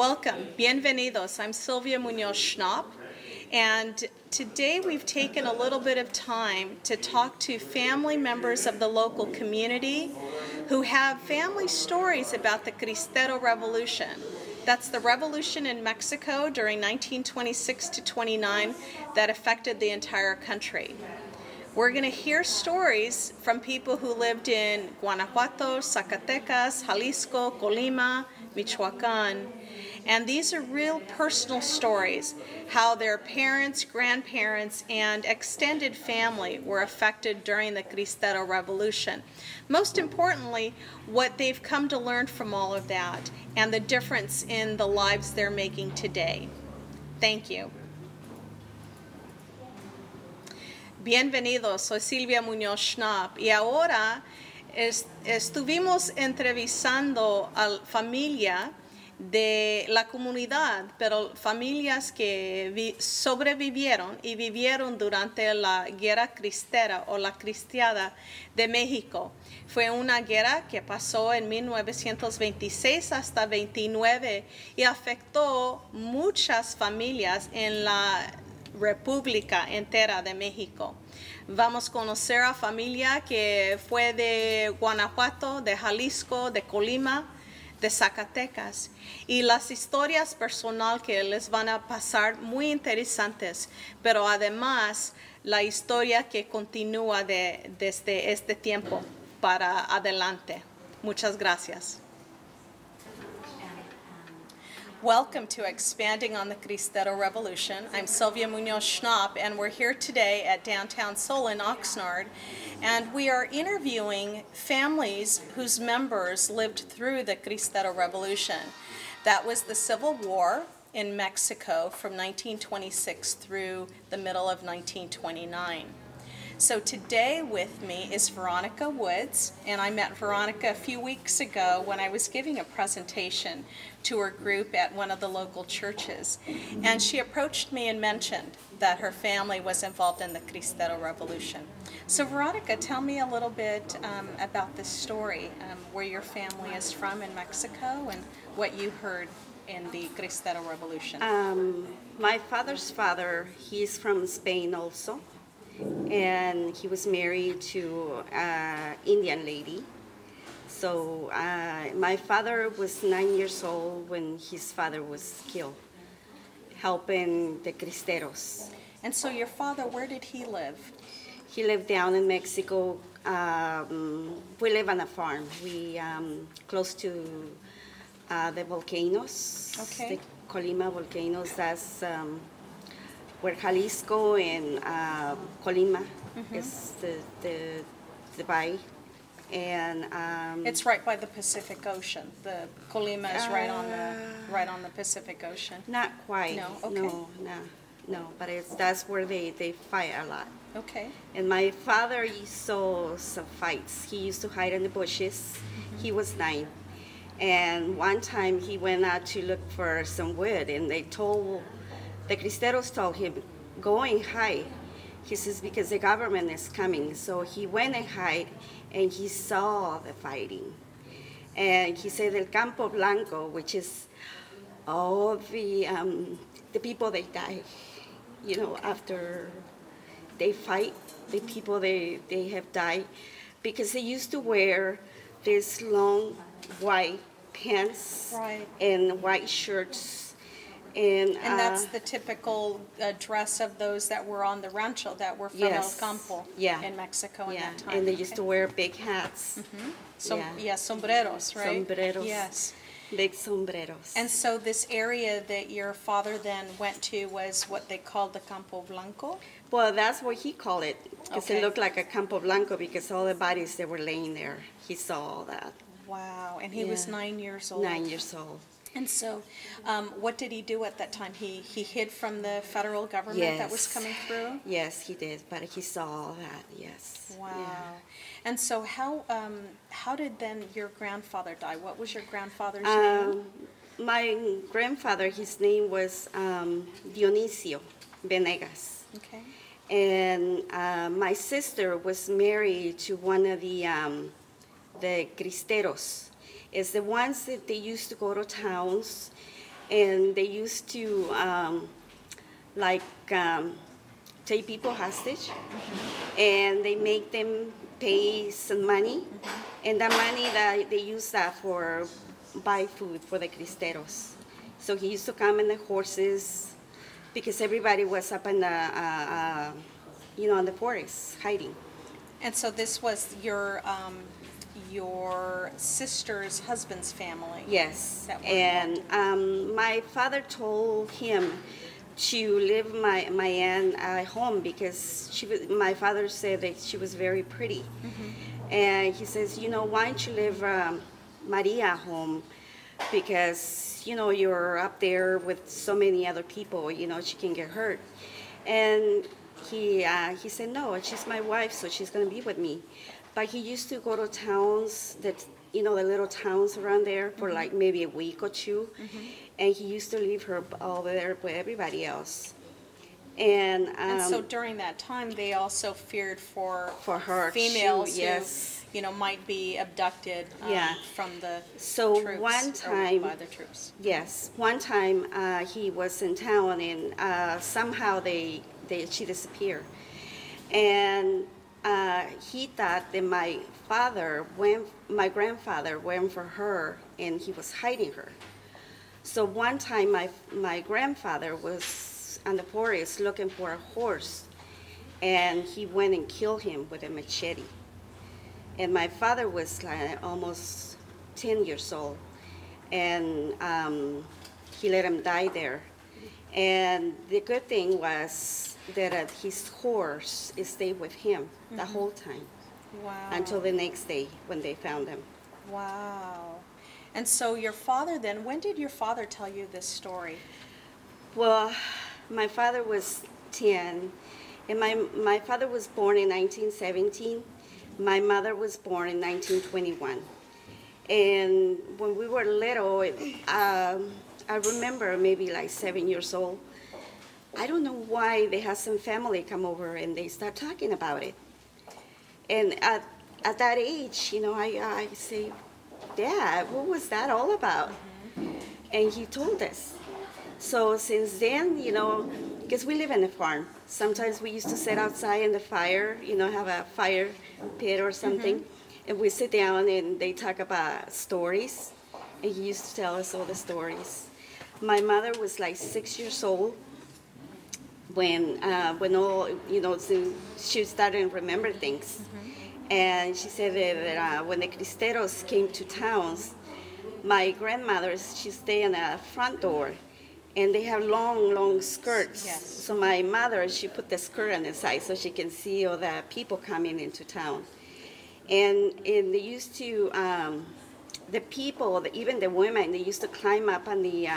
Welcome, bienvenidos. I'm Sylvia Munoz Schnapp, and today we've taken a little bit of time to talk to family members of the local community who have family stories about the Cristero Revolution. That's the revolution in Mexico during 1926 to 29 that affected the entire country. We're going to hear stories from people who lived in Guanajuato, Zacatecas, Jalisco, Colima, Michoacán. And these are real personal stories, how their parents, grandparents, and extended family were affected during the Cristero Revolution. Most importantly, what they've come to learn from all of that and the difference in the lives they're making today. Thank you. Bienvenidos, soy Silvia Munoz Schnapp y ahora estuvimos entrevistando a familia de la comunidad, pero familias que sobrevivieron y vivieron durante la guerra cristera o la cristiada de México. Fue una guerra que pasó en 1926 hasta 29 y afectó muchas familias en la República entera de México. Vamos a conocer a familia que fue de Guanajuato, de Jalisco, de Colima, de Zacatecas, y las historias personales que les van a pasar muy interesantes, pero además la historia que continúa desde este tiempo para adelante. Muchas gracias. Welcome to Expanding on the Cristero Revolution. I'm Sylvia Munoz Schnapp, and we're here today at downtown Solon, Oxnard, and we are interviewing families whose members lived through the Cristero Revolution. That was the Civil War in Mexico from 1926 through the middle of 1929. So today with me is Veronica Woods, and I met Veronica a few weeks ago when I was giving a presentation to her group at one of the local churches. And she approached me and mentioned that her family was involved in the Cristero Revolution. So Veronica, tell me a little bit about this story, where your family is from in Mexico and what you heard in the Cristero Revolution. My father's father, he's from Spain also. And he was married to an Indian lady. So my father was 9 years old when his father was killed, helping the Cristeros. And so your father, where did he live? He lived down in Mexico. We live on a farm. We close to the volcanoes, okay. The Colima volcanoes. That's where Jalisco and Colima is the bay, and it's right by the Pacific Ocean. The Colima is right on the Pacific Ocean. Not quite. No. Okay. No. But that's where they fight a lot. Okay. And my father saw some fights. He used to hide in the bushes. He was 9, and one time he went out to look for some wood, and the Cristeros told him, go and hide. He says, because the government is coming. So he went and hid, and he saw the fighting. And he said, El Campo Blanco, which is all the people they die, after they fight, the people they have died, because they used to wear these long white pants and white shirts. And that's the typical dress of those that were on the rancho, that were from El Campo in Mexico in that time. And they used to wear big hats. Sombreros, right? Sombreros. Yes. Big sombreros. And so this area that your father then went to was what they called the Campo Blanco? Well, that's what he called it, because it looked like a Campo Blanco, because all the bodies that were laying there, he saw all that. Wow, and he was 9 years old. 9 years old. And so, what did he do at that time? He hid from the federal government that was coming through? Yes, he did, but he saw all that, yes. Wow. Yeah. And so how did then your grandfather die? What was your grandfather's name? My grandfather, his name was Dionisio Venegas. Okay. And my sister was married to one of the Cristeros. It's the ones that they used to go to towns and they used to like take people hostage, and they make them pay some money, and that money that they use that for buy food for the Cristeros. So he used to come in the horses because everybody was up in the in the forest hiding. And so this was your sister's husband's family. Yes, That were and involved my father told him to leave my aunt at home because my father said that she was very pretty. And he says, why don't you leave Maria home, because, you're up there with so many other people, she can get hurt. And he said, no, she's my wife, so she's going to be with me. But he used to go to towns that, the little towns around there for like maybe a week or two. And he used to leave her over there with everybody else. And so during that time, they also feared for her females too, yes. who, might be abducted from the so troops one time, or by the troops. Yes, one time he was in town, and somehow she disappeared. And he thought that my grandfather went for her, and he was hiding her. So one time my grandfather was on the forest looking for a horse, and he went and killed him with a machete. And my father was like almost 10 years old, and he let him die there. And the good thing was that his horse stayed with him the whole time. Wow. Until the next day when they found him. Wow. And so your father then, when did your father tell you this story? Well, my father was 10, and my father was born in 1917. My mother was born in 1921. And when we were little, I remember maybe like 7 years old. I don't know why they had some family come over and they start talking about it. And at that age, I say, Dad, what was that all about? And he told us. So since then, because we live in a farm, sometimes we used to sit outside in the fire, have a fire pit or something, and we sit down and they talk about stories, and he used to tell us all the stories. My mother was like 6 years old when all, she started to remember things. And she said that when the Cristeros came to towns, my grandmother, she stayed in the front door, and they have long, long skirts. Yes. So my mother, she put the skirt on the side so she can see all the people coming into town. And they used to, the people, even the women, they used to climb up on the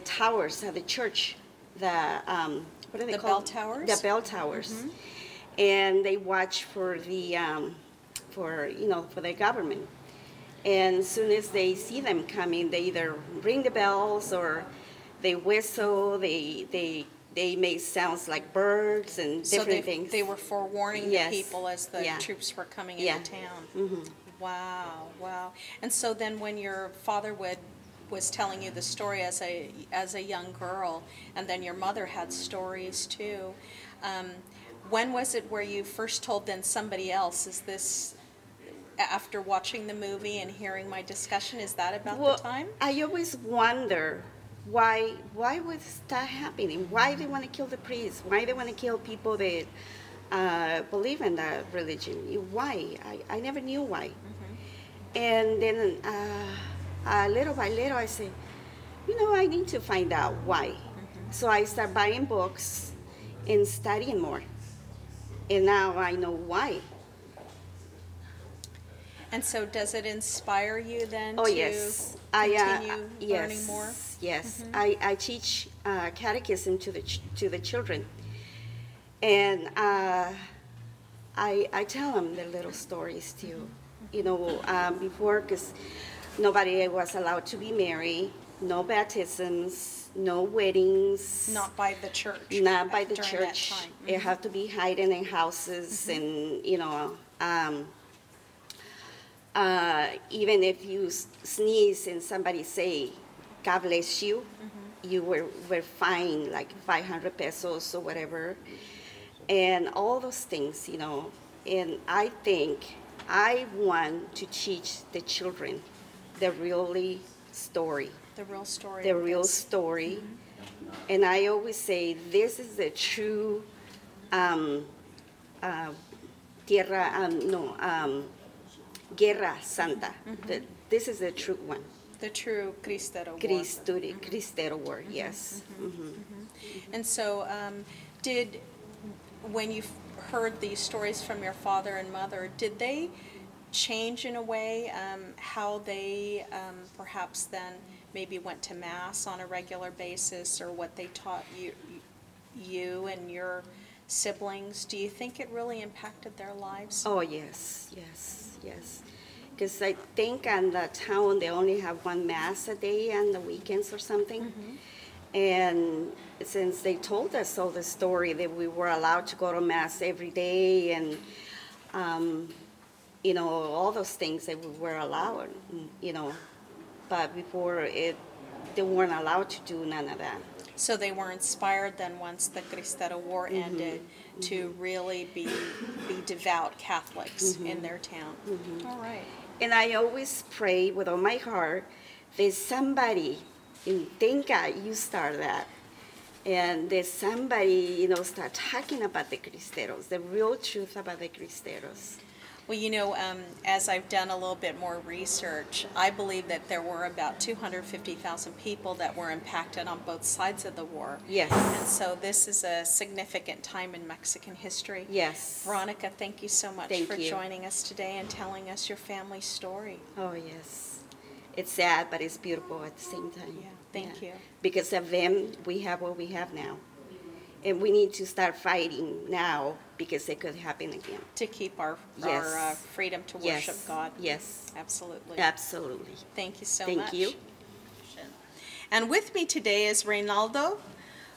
towers of the church, what are they called? The bell towers? The bell towers. And they watch for the for the government. And as soon as they see them coming, they either ring the bells or they whistle. They make sounds like birds and different things. They were forewarning Yes. the people as the troops were coming into town. Wow, wow. And so then when your father was telling you the story as a young girl, and then your mother had stories too, when was it where you first told then somebody else? Is this after watching the movie and hearing my discussion? Is that about the time? I always wonder why was that happening? Why they want to kill the priests? Why they want to kill people that believe in that religion? Why? I never knew why. And then little by little I say, I need to find out why. So I start buying books and studying more. And now I know why. And so does it inspire you then Oh, to yes. continue learning more? Yes. I teach catechism to the children. And I tell them the little stories too. Before, because nobody was allowed to be married, no baptisms, no weddings. Not by the church. Not by the during church. that time. It have to be hiding in houses, and even if you sneeze and somebody say, God bless you. You were fined like 500 pesos or whatever, and all those things, you know. And I think I want to teach the children the really story, The real story. the of real this. story. And I always say this is the true uh, tierra, no, Guerra Santa. This is the true one. The true Cristero War. Cristero War, yes. And so, when you heard these stories from your father and mother, did they change in a way how they perhaps then maybe went to Mass on a regular basis, or what they taught you and your siblings? Do you think it really impacted their lives? Oh, yes, yes, yes. Because I think in the town they only have one Mass a day on the weekends or something. And since they told us all the story that we were allowed to go to Mass every day, and you know, all those things that we were allowed, you know, but before they weren't allowed to do none of that. So they were inspired then, once the Cristero War ended, to really be devout Catholics in their town. All right. And I always pray with all my heart that somebody, and thank God you started that, and that somebody, you know, start talking about the Cristeros, the real truth about the Cristeros. Well, you know, as I've done a little bit more research, I believe that there were about 250,000 people that were impacted on both sides of the war. Yes. And so this is a significant time in Mexican history. Yes. Veronica, thank you so much Thank for you. joining us today and telling us your family story. Oh, yes. It's sad, but it's beautiful at the same time. Yeah, thank you. Because of them, we have what we have now. And we need to start fighting now, because it could happen again. To keep our Yes. freedom to Yes. worship God. Yes. Absolutely. Absolutely. Thank you so Thank much. you. And with me today is Reynaldo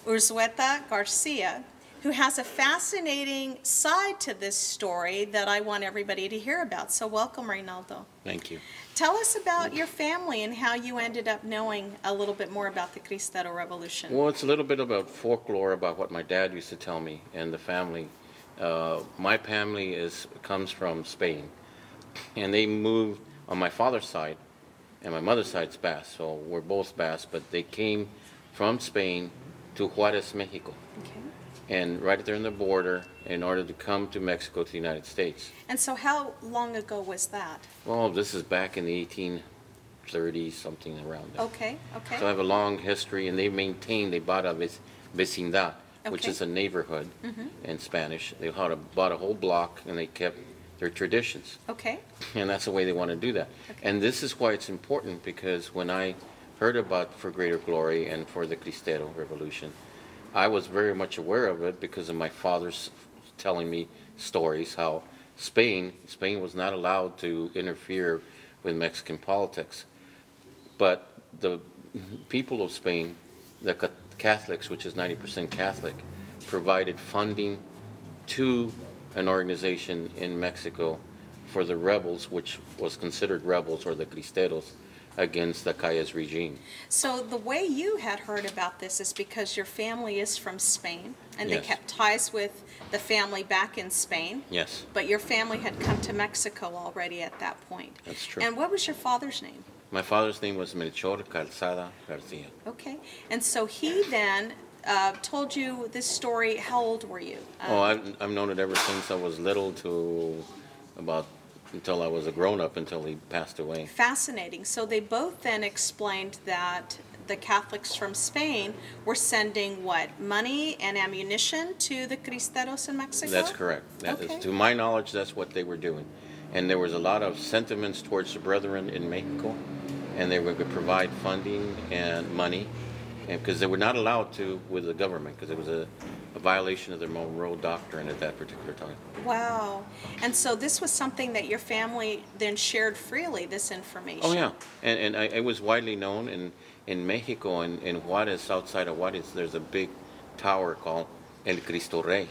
Urzueta Garcia, who has a fascinating side to this story that I want everybody to hear about. So welcome, Reynaldo. Thank you. Tell us about your family and how you ended up knowing a little bit more about the Cristero Revolution. Well, it's a little bit about folklore about what my dad used to tell me and the family. My family comes from Spain, and they moved on my father's side, and my mother's side's Basque, so we're both Basque, but they came from Spain to Juarez, Mexico, Okay. and right there on the border in order to come to Mexico, to the United States. And so how long ago was that? Well, this is back in the 1830s, something around there. Okay, okay. So I have a long history, and they bought a vecindad, which Okay. is a neighborhood in Spanish. They bought a whole block, and they kept their traditions. Okay. And that's the way they want to do that. Okay. And this is why it's important, because when I heard about For Greater Glory and for the Cristero Revolution, I was very much aware of it because of my father's telling me stories how Spain was not allowed to interfere with Mexican politics. But the people of Spain, the Catholics, which is 90% Catholic, provided funding to an organization in Mexico for the rebels, which was considered rebels, or the Cristeros, against the Calles regime. So the way you had heard about this is because your family is from Spain, and they Yes. kept ties with the family back in Spain. Yes, But your family had come to Mexico already at that point. that's true. And what was your father's name? My father's name was Melchor Calzada Garcia. Okay. And so he then told you this story. How old were you? I've known it ever since I was little to until I was a grown-up, until he passed away. Fascinating. So they both then explained that the Catholics from Spain were sending what? Money and ammunition to the Cristeros in Mexico? That's correct. That is, Okay. to my knowledge, that's what they were doing. And there was a lot of sentiments towards the brethren in Mexico, and they would provide funding and money, and because they were not allowed to with the government, because it was a violation of their Monroe Doctrine at that particular time. Wow. And so this was something that your family then shared freely, this information. Oh yeah, and it was widely known in Mexico, and in Juarez, outside of Juarez, there's a big tower called El Cristo Rey,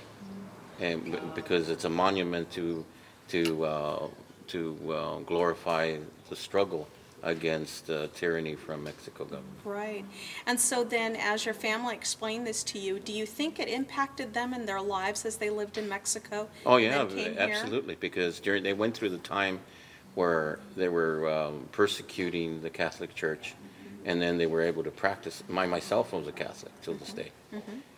and because it's a monument to glorify the struggle against tyranny from Mexico government. Right. And so then, as your family explained this to you, do you think it impacted them in their lives as they lived in Mexico? Oh and yeah, then came here? absolutely, because they went through the time where they were persecuting the Catholic Church, and then they were able to practice. Myself was a Catholic till this day,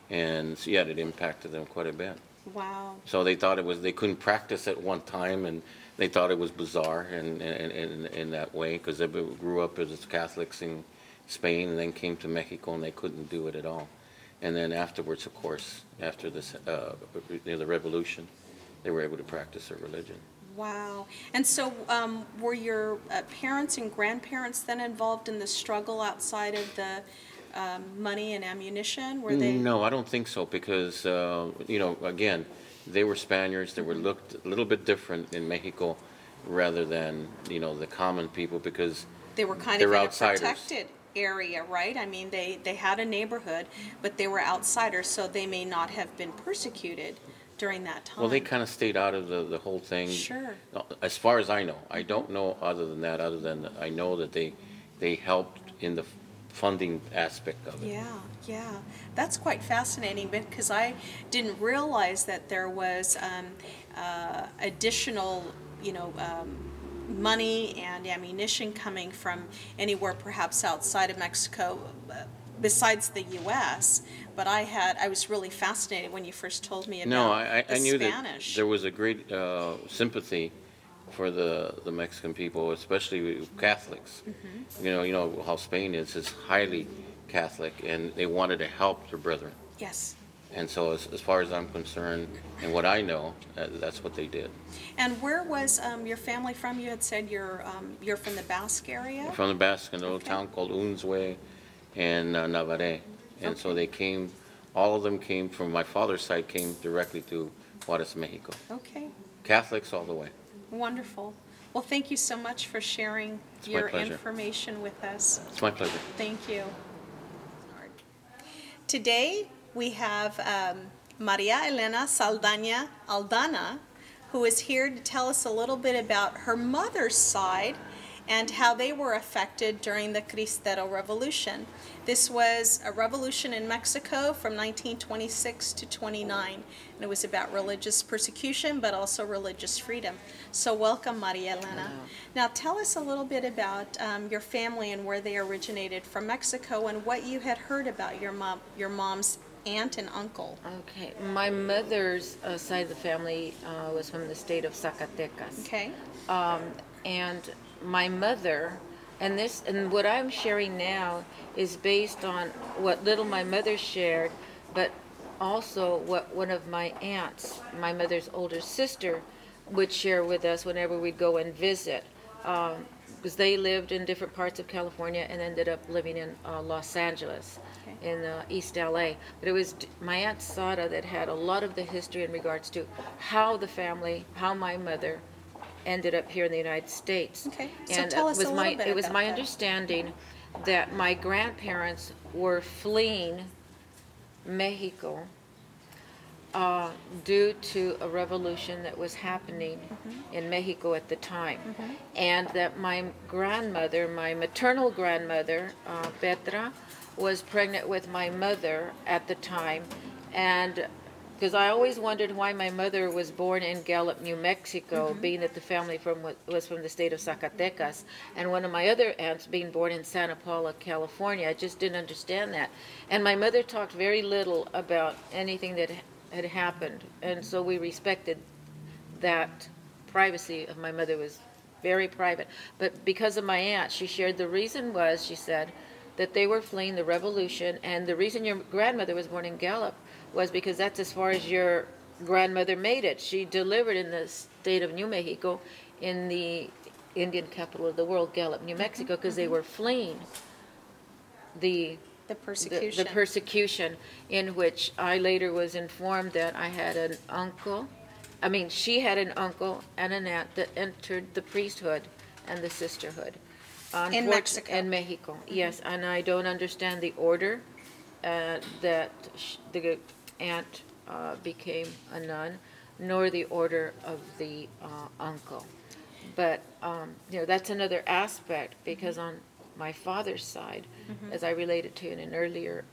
and so, yeah, it impacted them quite a bit. Wow. So they thought they couldn't practice at one time, and they thought it was bizarre in that way, because they grew up as Catholics in Spain and then came to Mexico and they couldn't do it at all. And then afterwards, of course, after this, the revolution, they were able to practice their religion. Wow. And so were your parents and grandparents then involved in the struggle outside of the money and ammunition? Were they? No, I don't think so, because, again, they were Spaniards. They were looked a little bit different in Mexico rather than, the common people, because They were kind they're of in outsiders. a protected area, right? I mean, they had a neighborhood, but they were outsiders, so they may not have been persecuted during that time. Well, they kind of stayed out of the whole thing. Sure. As far as I know. I don't know other than that, I know that they helped in the funding aspect of it. Yeah, yeah. That's quite fascinating, because I didn't realize that there was additional, money and ammunition coming from anywhere perhaps outside of Mexico besides the U.S. But I was really fascinated when you first told me about No, I knew Spanish. that there was a great sympathy for the Mexican people, especially Catholics. You know how Spain is highly Catholic, and they wanted to help their brethren. Yes. And so, as far as I'm concerned, and what I know, that's what they did. And where was your family from? You had said you're from the Basque area? From the Basque, a little Okay. town called Unzue and Navarre. And so they came, all of them came from my father's side, came directly to Juarez, Mexico. Okay. Catholics all the way. Wonderful. Well, thank you so much for sharing It's my your pleasure. information with us. It's my pleasure. Thank you. Today we have Maria Elena Saldaña Aldana, who is here to tell us a little bit about her mother's side and how they were affected during the Cristero Revolution. This was a revolution in Mexico from 1926 to 29, and it was about religious persecution but also religious freedom. So welcome, Maria Elena. Now tell us a little bit about your family and where they originated from Mexico, and what you had heard about your mom's aunt and uncle. Okay, my mother's side of the family was from the state of Zacatecas. Okay. And my mother, and what I'm sharing now is based on what little my mother shared, but also what one of my aunts, my mother's older sister, would share with us whenever we'd go and visit. Because they lived in different parts of California and ended up living in Los Angeles, in East LA. But it was my Aunt Sada that had a lot of the history in regards to how my mother ended up here in the United States. Okay, so And tell us a little bit it was about my that. understanding that my grandparents were fleeing Mexico due to a revolution that was happening in Mexico at the time. And that my grandmother, my maternal grandmother, Petra, was pregnant with my mother at the time. And because I always wondered why my mother was born in Gallup, New Mexico, being that the family was from the state of Zacatecas, and one of my other aunts being born in Santa Paula, California. I just didn't understand that. And my mother talked very little about anything that had happened, and so we respected that. Privacy of my mother was very private. But because of my aunt, she shared the reason was, she said, that they were fleeing the revolution, and the reason your grandmother was born in Gallup was because that's as far as your grandmother made it. She delivered in the state of New Mexico, in the Indian capital of the world, Gallup, New Mexico, because they were fleeing the persecution. the persecution, in which I later was informed that I had an uncle, she had an uncle and an aunt that entered the priesthood and the sisterhood. In Mexico. In Mexico, yes. And I don't understand the order that the aunt became a nun, nor the order of the uncle. But you know, that's another aspect, because on my father's side, as I related to in an earlier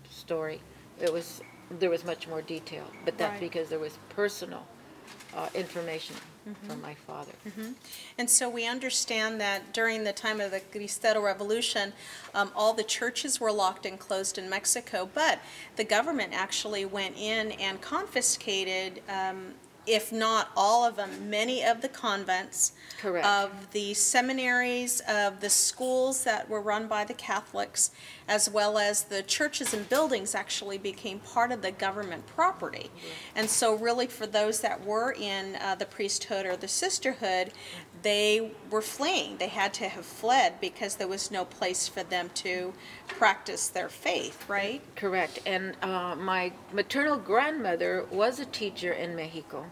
story, there was much more detail. But that's Right. because there was personal information from my father. And so we understand that during the time of the Cristero Revolution, all the churches were locked and closed in Mexico, but the government actually went in and confiscated, if not all of them, many of the convents, Correct. of the seminaries, of the schools that were run by the Catholics, as well as the churches and buildings actually became part of the government property. And so really for those that were in the priesthood or the sisterhood, they were fleeing. They had to have fled because there was no place for them to practice their faith, right? Correct. And my maternal grandmother was a teacher in Mexico,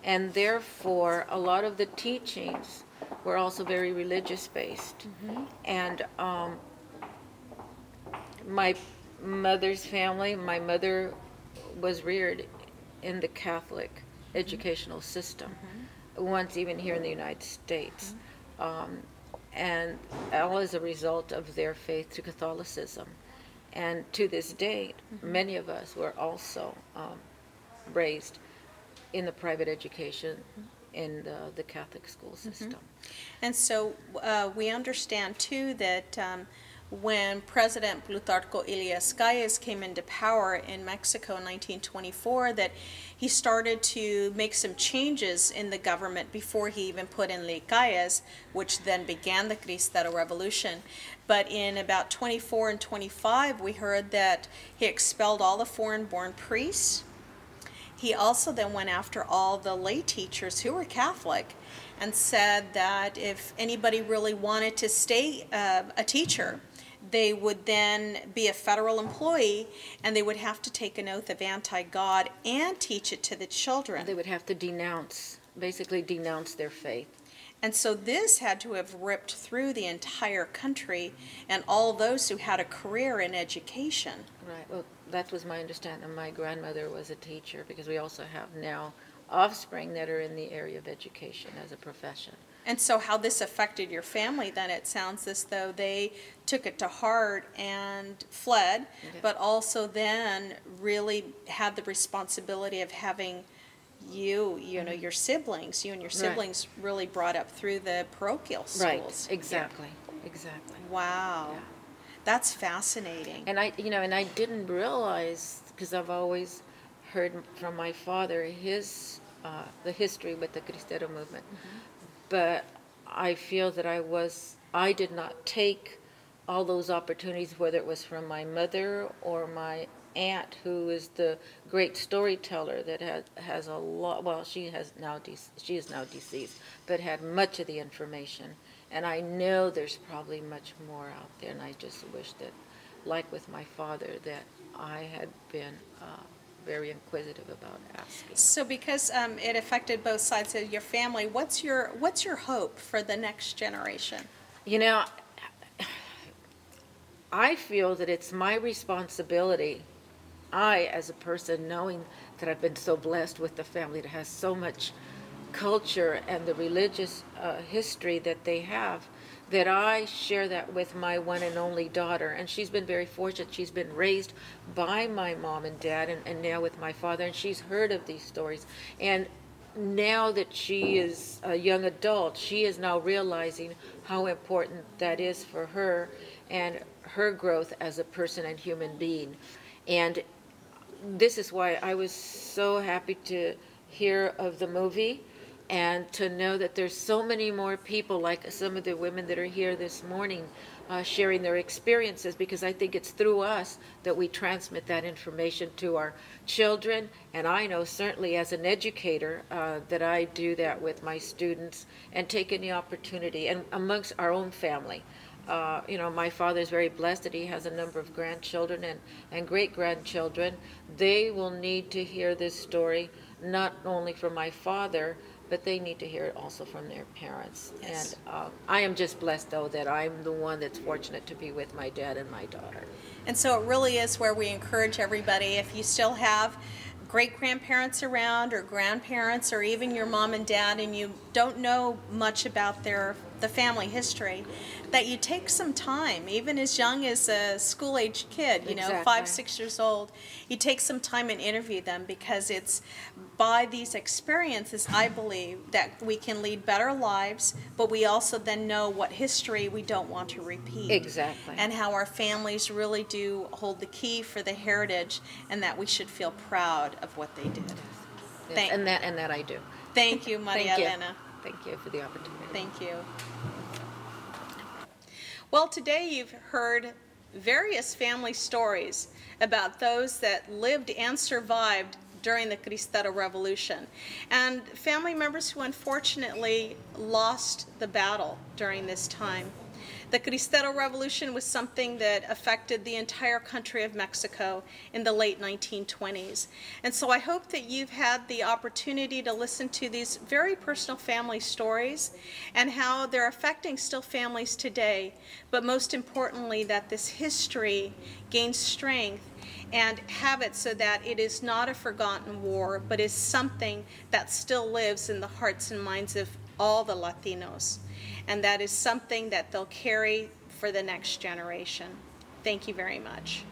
and therefore a lot of the teachings were also very religious based. And my mother's family, my mother was reared in the Catholic educational system, once even here in the United States. And all as a result of their faith to Catholicism. And to this date, many of us were also raised in the private education in the Catholic school system. And so we understand too that when President Plutarco Elias Calles came into power in Mexico in 1924, that he started to make some changes in the government before he even put in Ley Calles, which then began the Cristero Revolution. But in about 24 and 25, we heard that he expelled all the foreign-born priests. He also then went after all the lay teachers who were Catholic and said that if anybody really wanted to stay a teacher, they would then be a federal employee and they would have to take an oath of anti-God and teach it to the children. They would have to denounce, basically denounce their faith. And so this had to have ripped through the entire country and all those who had a career in education. Right. Well, that was my understanding. My grandmother was a teacher, because we also have now offspring that are in the area of education as a profession. And so how this affected your family then, it sounds as though they took it to heart and fled, but also then really had the responsibility of having you know, your siblings, you and your siblings really brought up through the parochial schools. Right, exactly, exactly. Wow. Yeah. That's fascinating. And I didn't realize, because I've always heard from my father the history with the Cristero movement, but I feel that I did not take all those opportunities, whether it was from my mother or my aunt, who is the great storyteller that has a lot. Well, she is now deceased, but had much of the information. And I know there's probably much more out there, and I just wish that, like with my father, that I had been very inquisitive about asking. So because it affected both sides of your family, what's your hope for the next generation? You know, I feel that it's my responsibility, I as a person, knowing that I've been so blessed with the family that has so much culture and the religious history that they have, that I share that with my one and only daughter. And she's been very fortunate. She's been raised by my mom and dad, and now with my father, and she's heard of these stories. And now that she is a young adult, she is now realizing how important that is for her and her growth as a person and human being. And this is why I was so happy to hear of the movie, and to know that there's so many more people, like some of the women that are here this morning, sharing their experiences, because I think it's through us that we transmit that information to our children. And I know certainly as an educator that I do that with my students, and take any opportunity, and amongst our own family. You know, my father is very blessed that he has a number of grandchildren and great-grandchildren. They will need to hear this story, not only from my father, but they need to hear it also from their parents. Yes. And I am just blessed, though, that I'm the one that's fortunate to be with my dad and my daughter. And so it really is where we encourage everybody, if you still have great-grandparents around or grandparents or even your mom and dad, and you don't know much about the family history, that you take some time, even as young as a school-age kid, you know, Exactly. 5, 6 years old, you take some time and interview them, because it's by these experiences, I believe, that we can lead better lives, but we also then know what history we don't want to repeat. Exactly. And how our families really do hold the key for the heritage, and that we should feel proud of what they did. Yes, and that I do. Thank you, Maria Thank you. Elena. Thank you for the opportunity. Thank you. Well, today you've heard various family stories about those that lived and survived during the Cristero Revolution, and family members who unfortunately lost the battle during this time. The Cristero Revolution was something that affected the entire country of Mexico in the late 1920s. And so I hope that you've had the opportunity to listen to these very personal family stories and how they're affecting still families today, but most importantly that this history gains strength and have it so that it is not a forgotten war, but is something that still lives in the hearts and minds of all the Latinos. And that is something that they'll carry for the next generation. Thank you very much.